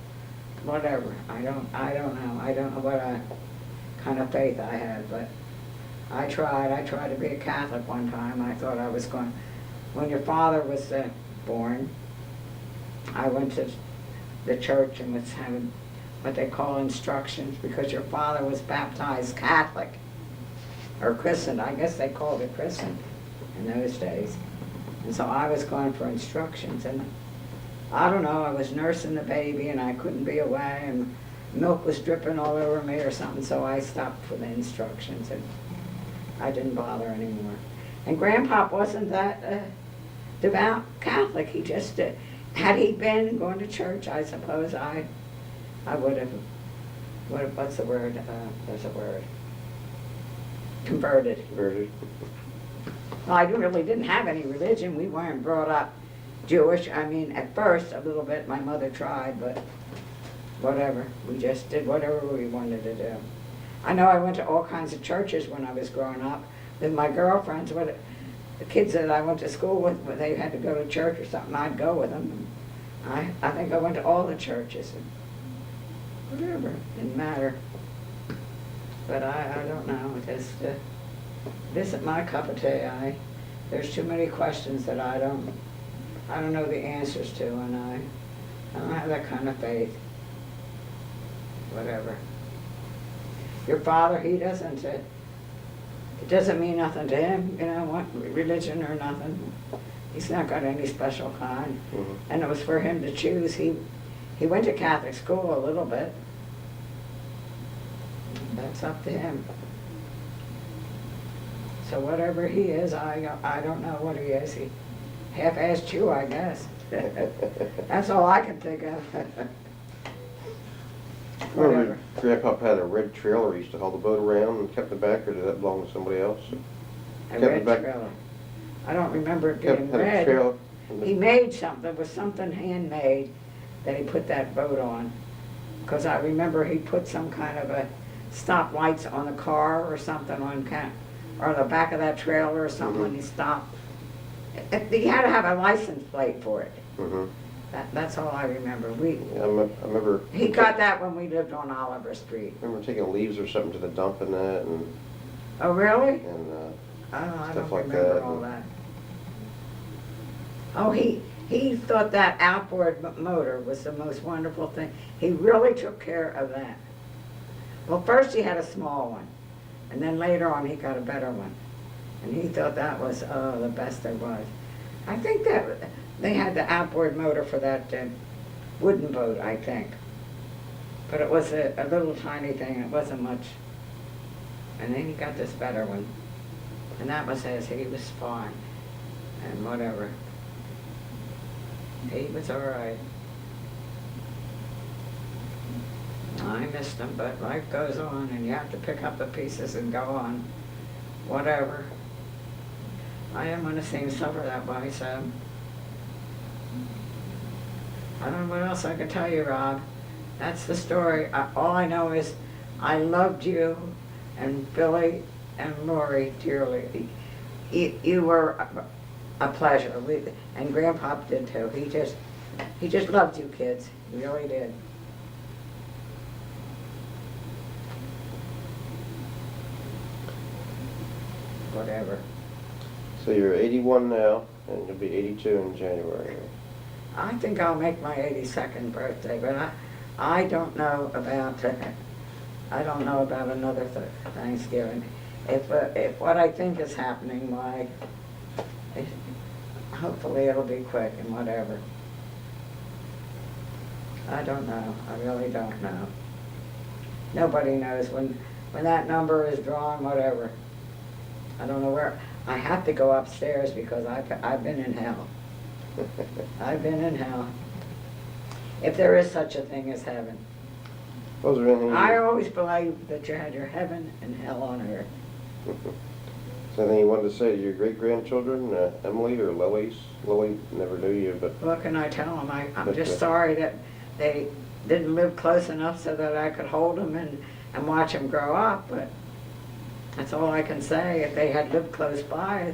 whatever. I don't know. I don't know what kind of faith I had, but I tried to be a Catholic one time. I thought I was going, when your father was born, I went to the church and was having what they call instructions, because your father was baptized Catholic, or christened. I guess they called it christened in those days. And so I was going for instructions, and I don't know, I was nursing the baby and I couldn't be away, and milk was dripping all over me or something, so I stopped for the instructions and I didn't bother anymore. And Grandpa wasn't that devout Catholic. He just, had he been going to church, I suppose I would have, what's the word? There's a word. Converted. Converted. Well, I really didn't have any religion. We weren't brought up Jewish. I mean, at first, a little bit, my mother tried, but whatever. We just did whatever we wanted to do. I know I went to all kinds of churches when I was growing up with my girlfriends. The kids that I went to school with, when they had to go to church or something, I'd go with them. I think I went to all the churches. And whatever, didn't matter. But I don't know. Just this isn't my cup of tea. There's too many questions that I don't know the answers to, and I don't have that kind of faith. Whatever. Your father, he doesn't, it doesn't mean nothing to him, you know, what religion or nothing. He's not got any special kind. Mm-hmm. And it was for him to choose. He went to Catholic school a little bit. That's up to him. So whatever he is, I don't know what he is. He half-assed Jew, I guess. That's all I can think of. Remember, Grandpa had a red trailer he used to haul the boat around and kept it back, or did that belong to somebody else? A red trailer. I don't remember it being Had a red. trailer. He made something, there was something handmade that he put that boat on. Because I remember he put some kind of a stop lights on the car or something or the back of that trailer or something when he stopped. He had to have a license plate for it. Mm-hmm. That's all I remember. Yeah, I remember. He got that when we lived on Oliver Street. I remember taking leaves or something to the dump and that, and Oh, really? and I stuff don't like remember that. all that. Oh, he thought that outboard motor was the most wonderful thing. He really took care of that. Well, first he had a small one, and then later on he got a better one. And he thought that was, the best there was. I think that they had the outboard motor for that wooden boat, I think. But it was a little tiny thing, it wasn't much. And then he got this better one. And that was his, he was fine. And whatever. He was all right. I missed him, but life goes on and you have to pick up the pieces and go on. Whatever. I didn't want to see him suffer that way, so. I don't know what else I can tell you, Rob. That's the story. All I know is I loved you and Billy and Lori dearly. You were a pleasure, and Grandpa did too. He just loved you kids. He really did. Whatever. so you're 81 now, and you'll be 82 in January. I think I'll make my 82nd birthday, but I don't know about another Thanksgiving. If what I think is happening, why, hopefully it'll be quick and whatever. I don't know. I really don't know. Nobody knows when that number is drawn, whatever. I don't know where. I have to go upstairs because I've been in hell. I've been in hell. If there is such a thing as heaven. Was there anything? I always believed that you had your heaven and hell on earth. Is there anything you wanted to say to your great-grandchildren, Emily or Lily? Lily never knew you, but... What can I tell them? I'm just sorry that they didn't live close enough so that I could hold them and watch them grow up, but that's all I can say. If they had lived close by,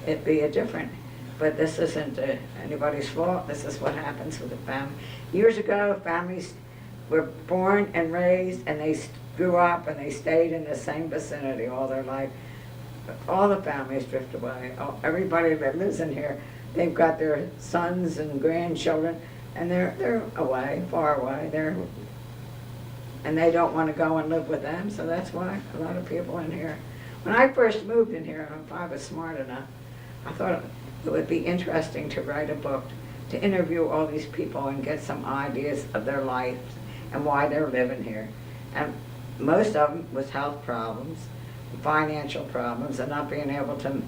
it'd be a different. But this isn't anybody's fault. This is what happens with the family. Years ago, families were born and raised, and they grew up and they stayed in the same vicinity all their life. All the families drift away. Everybody that lives in here, they've got their sons and grandchildren, and they're away, far away. And they don't want to go and live with them, so that's why a lot of people in here. When I first moved in here, if I was smart enough, I thought it would be interesting to write a book, to interview all these people and get some ideas of their lives and why they're living here. And most of them was health problems, financial problems, and not being able to,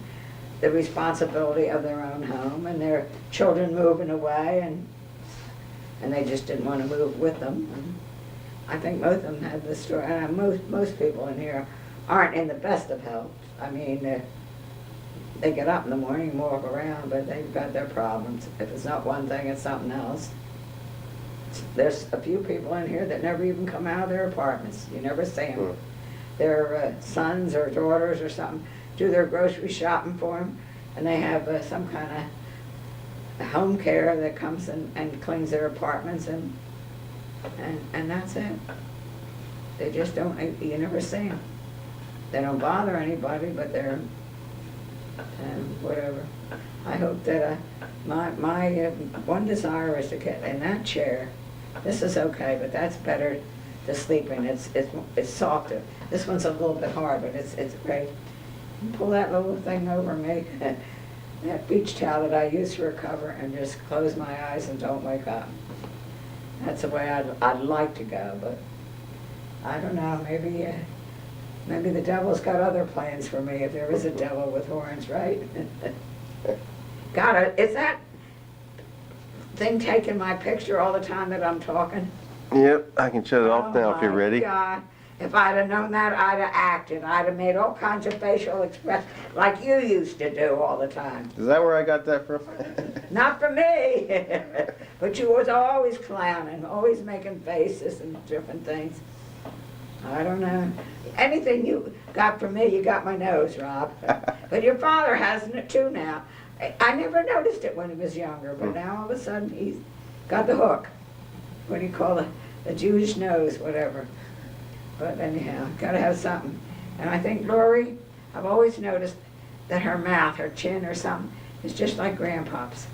the responsibility of their own home, and their children moving away, and they just didn't want to move with them. And I think most of them had this story. And most people in here aren't in the best of health. I mean, they get up in the morning and walk around, but they've got their problems. If it's not one thing, it's something else. There's a few people in here that never even come out of their apartments. You never see them. Their sons or daughters or something do their grocery shopping for them, and they have some kind of home care that comes and cleans their apartments, and that's it. They just don't, you never see them. They don't bother anybody, but they're, whatever. I hope that my one desire is to get in that chair. This is okay, but that's better to sleep in. It's softer. This one's a little bit hard, but it's great. Pull that little thing over me, that beach towel that I use for a cover, and just close my eyes and don't wake up. That's the way I'd like to go, but I don't know. Maybe the devil's got other plans for me, if there is a devil with horns, right? God, is that thing taking my picture all the time that I'm talking? Yep, I can shut it off now if you're ready. God. If I'd have known that, I'd have acted. I'd have made all kinds of facial expressions like you used to do all the time. Is that where I got that from? Not for me. But you was always clowning, always making faces and different things. I don't know. Anything you got from me, you got my nose, Rob. But your father has it too now. I never noticed it when he was younger, but now all of a sudden he's got the hook. What do you call it? The Jewish nose, whatever. But anyhow, gotta have something. And I think Lori, I've always noticed that her mouth, her chin or something, is just like Grandpa's.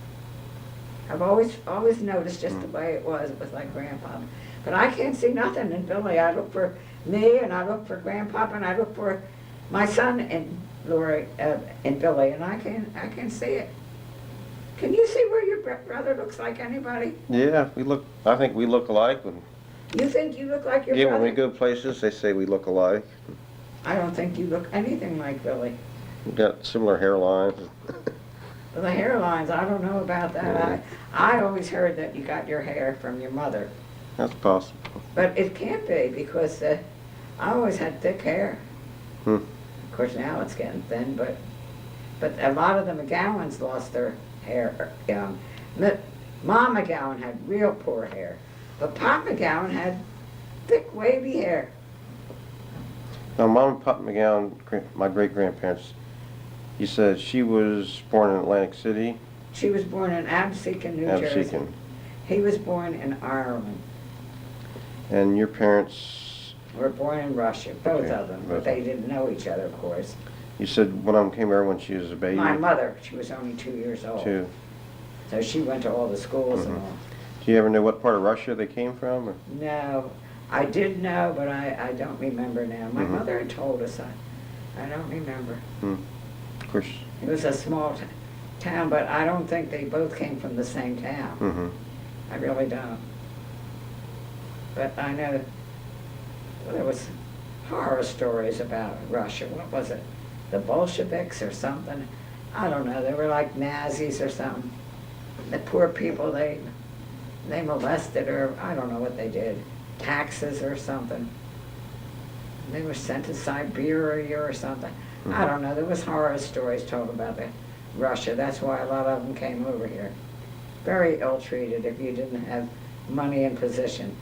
I've always noticed just the way it was like Grandpa. But I can't see nothing in Billy. I look for me, and I look for Grandpa, and I look for my son in Lori, in Billy, and I can see it. Can you see where your brother looks like anybody? Yeah, I think we look alike. You think you look like your brother? Yeah, when we go places, they say we look alike. I don't think you look anything like Billy. We've got similar hairlines. Well, the hairlines, I don't know about that. Yeah. I always heard that you got your hair from your mother. That's possible. But it can't be, because I always had thick hair. Of course, now it's getting thin, but a lot of the McGowans lost their hair young. Mom McGowan had real poor hair, but Pop McGowan had thick, wavy hair. Now, Mom and Pop McGowan, my great-grandparents, you said she was born in Atlantic City? She was born in Absecon, New Jersey. Absecon. He was born in Ireland. And your parents? Were born in Russia, both Okay, of them, both. but they didn't know each other, of course. You said one of them came here when she was a baby? My mother, she was only 2 years old. 2. So she went to all the schools and all. Do you ever know what part of Russia they came from? Or? No, I did know, but I don't remember now. My mother had told us. I don't remember. Of course. It was a small town, but I don't think they both came from the same town. I really don't. But I know there was horror stories about Russia. What was it? The Bolsheviks or something? I don't know. They were like Nazis or something. The poor people, they molested, or I don't know what they did. Taxes or something. They were sent to Siberia or something. I don't know. There was horror stories told about Russia. That's why a lot of them came over here. Very ill-treated if you didn't have money and position.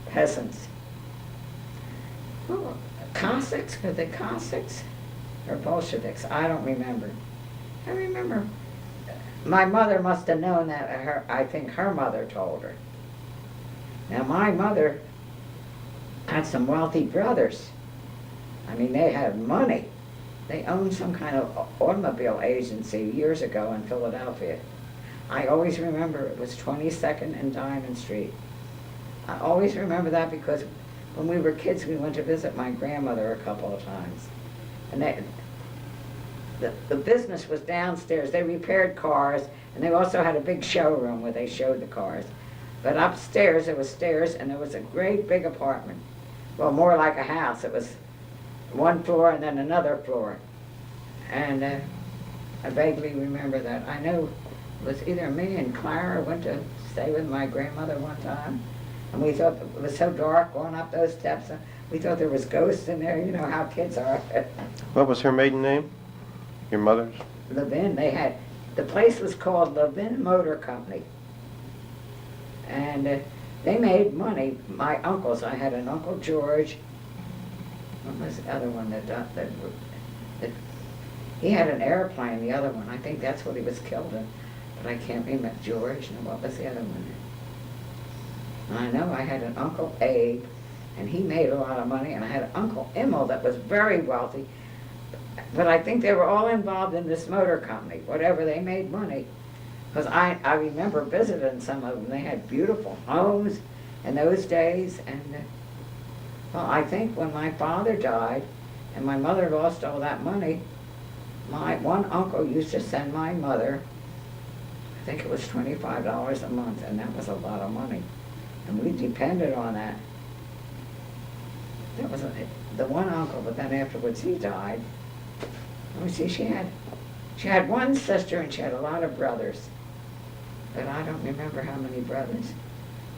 Peasants. Oh, Cossacks? Were they Cossacks or Bolsheviks? I don't remember. I remember my mother must have known that. I think her mother told her. Now, my mother had some wealthy brothers. I mean, they had money. They owned some kind of automobile agency years ago in Philadelphia. I always remember it was 22nd and Diamond Street. I always remember that because when we were kids, we went to visit my grandmother a couple of times. And the business was downstairs. They repaired cars, and they also had a big showroom where they showed the cars. But upstairs, there was stairs, and there was a great big apartment. Well, more like a house. It was one floor and then another floor. And I vaguely remember that. I know it was either me and Clara went to stay with my grandmother one time, and we thought it was so dark going up those steps. We thought there was ghosts in there. You know how kids are. What was her maiden name? Your mother's? Levin. The place was called Levin Motor Company. And they made money. My uncles, I had an Uncle George. What was the other one that he had an airplane, the other one. I think that's what he was killed in. But I can't remember. George, and what was the other one? I know I had an Uncle Abe, and he made a lot of money, and I had an Uncle Emil that was very wealthy. But I think they were all involved in this motor company, whatever, they made money. Because I remember visiting some of them. They had beautiful homes in those days. And, well, I think when my father died and my mother lost all that money, my one uncle used to send my mother, I think it was $25 a month, and that was a lot of money. And we depended on that. That was the one uncle, but then afterwards he died. Oh, see, she had one sister and she had a lot of brothers. But I don't remember how many brothers.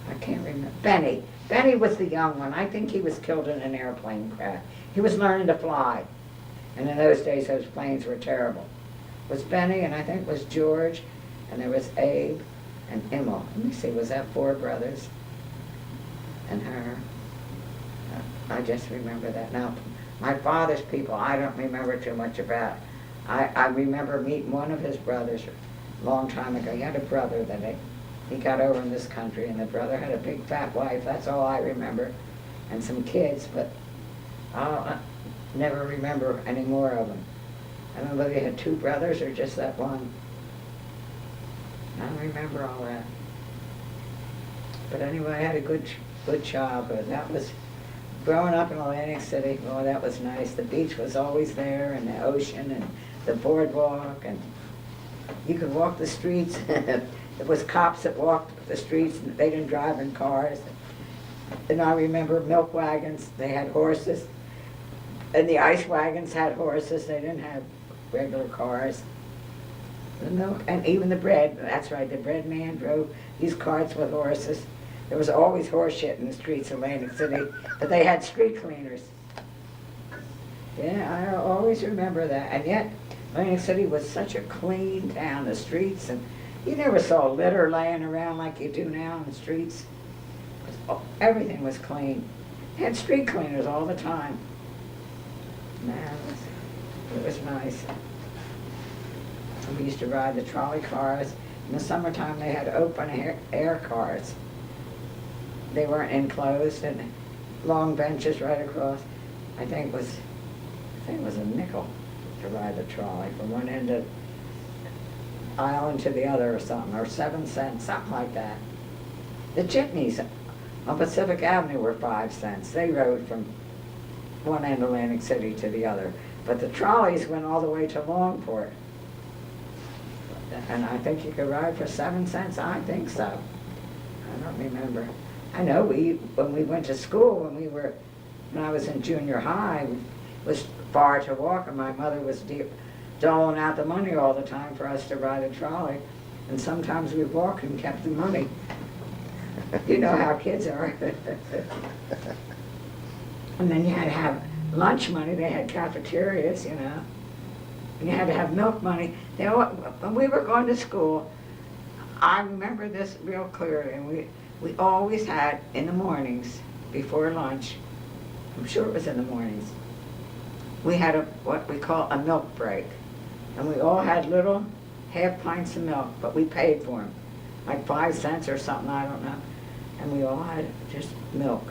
I can't remember. Benny. Benny was the young one. I think he was killed in an airplane crash. He was learning to fly. And in those days, those planes were terrible. It was Benny, and I think it was George, and there was Abe and Emil. Let me see, was that 4 brothers? And her. I just remember that. Now, my father's people, I don't remember too much about. I remember meeting one of his brothers a long time ago. He had a brother that he got over in this country, and the brother had a big fat wife. That's all I remember, and some kids, but I'll never remember any more of them. I don't know whether he had 2 brothers or just that one. I don't remember all that. But anyway, I had a good childhood. That was growing up in Atlantic City. Oh, that was nice. The beach was always there, and the ocean, and the boardwalk, and you could walk the streets. There was cops that walked the streets, and they didn't drive in cars. And I remember milk wagons. They had horses, and the ice wagons had horses. They didn't have regular cars. The milk, and even the bread. That's right. The bread man drove these carts with horses. There was always horse shit in the streets of Atlantic City, but they had street cleaners. Yeah, I always remember that. And yet, Atlantic City was such a clean town, the streets, and you never saw litter laying around like you do now in the streets. Everything was clean. They had street cleaners all the time. Man, it was nice. And we used to ride the trolley cars. In the summertime, they had open air cars. They weren't enclosed, and long benches right across. I think it was a nickel to ride the trolley from one end of the island to the other or something, or 7 cents, something like that. The jitneys on Pacific Avenue were 5 cents. They rode from one end of Atlantic City to the other. But the trolleys went all the way to Longport. And I think you could ride for 7 cents. I think so. I don't remember. I know when we went to school, when I was in junior high, it was far to walk, and my mother was doling out the money all the time for us to ride a trolley. And sometimes we walked and kept the money. You know how kids are. And then you had to have lunch money. They had cafeterias, you know. And you had to have milk money. When we were going to school, I remember this real clearly, and we always had, in the mornings, before lunch, I'm sure it was in the mornings, we had what we call a milk break. And we all had little half pints of milk, but we paid for them, like 5 cents or something, I don't know. and we all had just milk.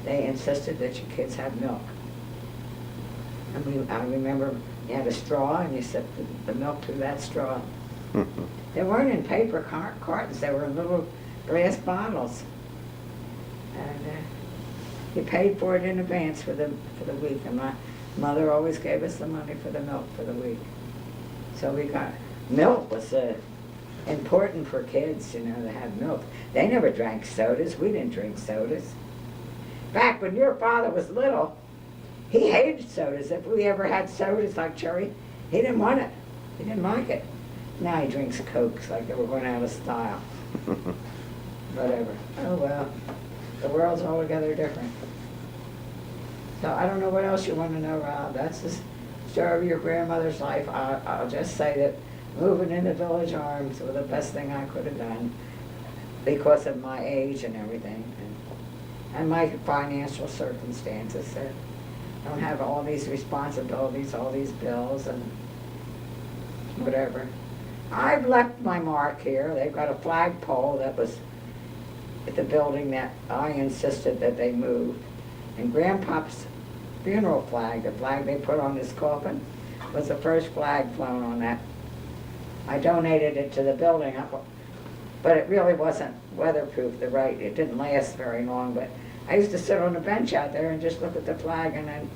They insisted that your kids have milk. And I remember you had a straw and you sipped the milk through that straw. They weren't in paper cartons, they were in little glass bottles. And you paid for it in advance for the week, and my mother always gave us the money for the milk for the week. So we got, milk was important for kids, you know, to have milk. They never drank sodas, we didn't drink sodas. Back when your father was little, he hated sodas. If we ever had sodas like cherry, he didn't want it. He didn't like it. Now he drinks Cokes like they were going out of style. Whatever. Oh well. The world's altogether different. So I don't know what else you want to know, Rob. That's the story of your grandmother's life. I'll just say that moving into VillageArms was the best thing I could have done because of my age and everything, and my financial circumstances. I don't have all these responsibilities, all these bills, and whatever. I've left my mark here. They've got a flagpole that was at the building that I insisted that they move. And Grandpa's funeral flag, the flag they put on his coffin, was the first flag flown on that. I donated it to the building, but it really wasn't weatherproof, it didn't last very long. But I used to sit on the bench out there and just look at the flag and then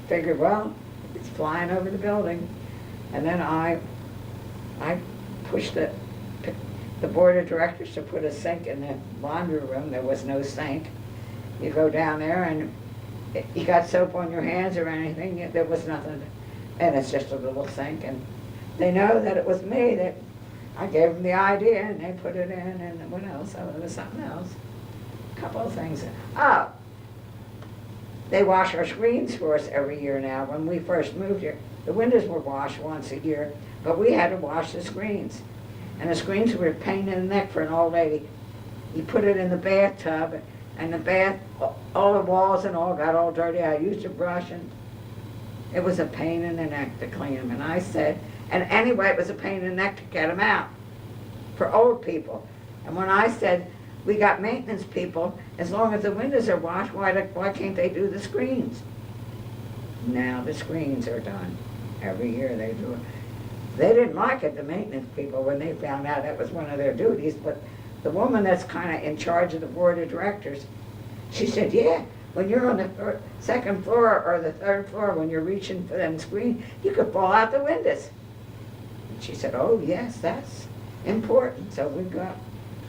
figured, well, it's flying over the building. And then I pushed the board of directors to put a sink in the laundry room. There was no sink. You go down there and you got soap on your hands or anything, there was nothing. And it's just a little sink. And they know that it was me, that I gave them the idea and they put it in, and what else? Oh, there was something else. A couple of things. Oh, they wash our screens for us every year now. When we first moved here, the windows were washed once a year, but we had to wash the screens. And the screens were a pain in the neck for an old lady. You put it in the bathtub, and the bath, all the walls and all got all dirty. I used a brush, and it was a pain in the neck to clean them. And I said, and anyway, it was a pain in the neck to get them out for old people. And when I said, we got maintenance people, as long as the windows are washed, why can't they do the screens? Now the screens are done. Every year they do it. They didn't like it, the maintenance people, when they found out that was one of their duties, but the woman that's kind of in charge of the board of directors, she said, yeah, when you're on the second floor or the third floor, when you're reaching for them screen, you could fall out the windows. And she said, oh yes, that's important. So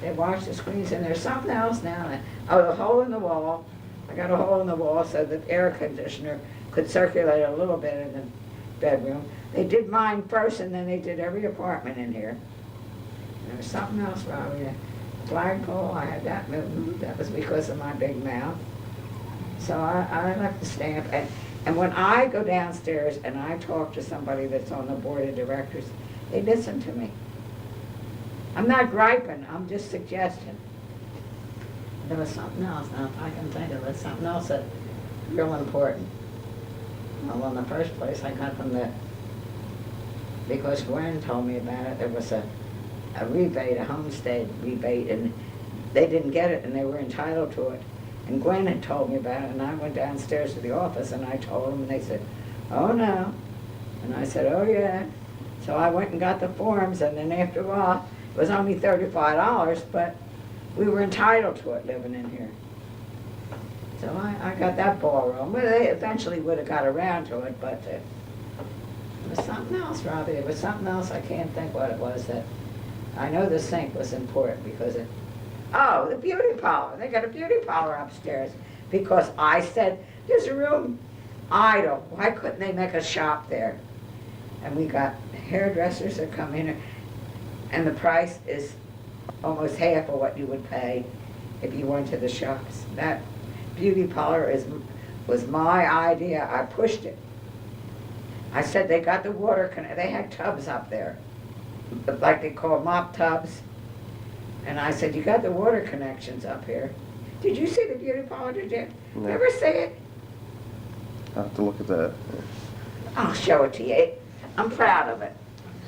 they washed the screens, and there's something else now. Oh, the hole in the wall. I got a hole in the wall so the air conditioner could circulate a little bit in the bedroom. They did mine first, and then they did every apartment in here. And there was something else, Robbie. Flagpole, I had that moved. That was because of my big mouth. So I left the stamp. And when I go downstairs and I talk to somebody that's on the board of directors, they listen to me. I'm not griping, I'm just suggesting. There was something else, now if I can think of it, something else that's real important. Well, in the first place, I got from because Gwen told me about it, there was a rebate, a homestead rebate, and they didn't get it and they were entitled to it. And Gwen had told me about it, and I went downstairs to the office and I told them, and they said, oh no. And I said, oh yeah. So I went and got the forms, and then after a while, it was only $35, but we were entitled to it living in here. So I got that ball rolling. Well, they eventually would have got around to it, but it was something else, Robbie. It was something else. I can't think what it was. That I know the sink was important because oh, the beauty parlor. They got a beauty parlor upstairs because I said, there's a room idle. Why couldn't they make a shop there? And we got hairdressers that come in, and the price is almost half of what you would pay if you went to the shops. That beauty parlor was my idea. I pushed it. I said they got the water, they had tubs up there, like they call mop tubs. And I said, you got the water connections up here. Did you see the beauty parlor, did you? No. You ever see it? I'll have to look at that. I'll show it to you. I'm proud of it.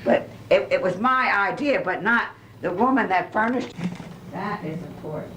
But it was my idea, but not the woman that furnished it. That is important.